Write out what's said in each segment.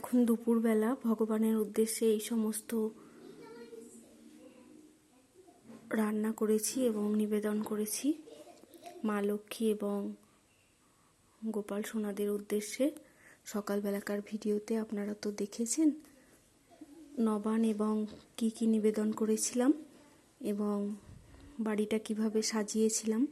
এখন দুপুরবেলা ভগবানের উদ্দেশ্যে এই সমস্ত রান্না করেছি এবং নিবেদন করেছি মা লক্ষ্মী এবং গোপাল সোনাদের উদ্দেশ্যে। সকালবেলাকার ভিডিওতে আপনারা তো দেখেছেন নবান এবং কি কি নিবেদন করেছিলাম এবং বাড়িটা কিভাবে সাজিয়েছিলাম।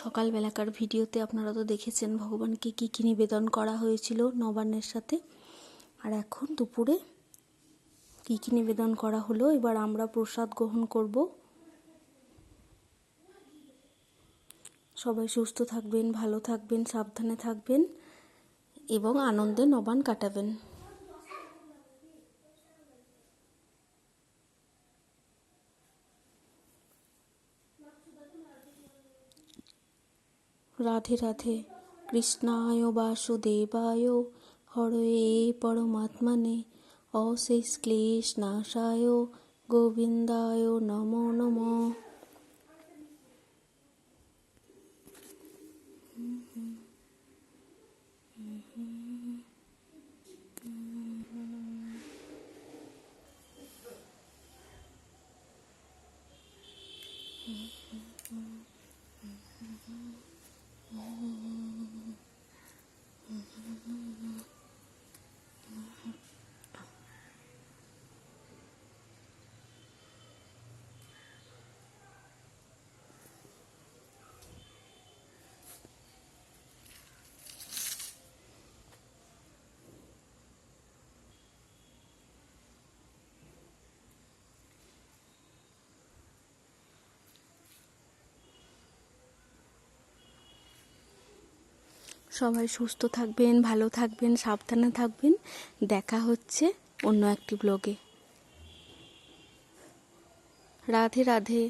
সকালবেলাকার ভিডিওতে আপনারা তো দেখেছেন ভগবানকে কী কী নিবেদন করা হয়েছিল নবান্নের সাথে। আর এখন দুপুরে কী কী নিবেদন করা হলো, এবার আমরা প্রসাদ গ্রহণ করব। সবাই সুস্থ থাকবেন, ভালো থাকবেন, সাবধানে থাকবেন এবং আনন্দে নবান কাটাবেন। রাধে রাধে। কৃষ্ণায় বাসুদেবায় হরয়ে পরমাত্মনে অশেষ ক্লেশ নাশায় গোবিন্দায় নমো নমঃ। সবাই সুস্থ থাকবেন, ভালো থাকবেন, সাবধানে থাকবেন। দেখা হচ্ছে অন্য একটি ব্লগে। রাধে রাধে।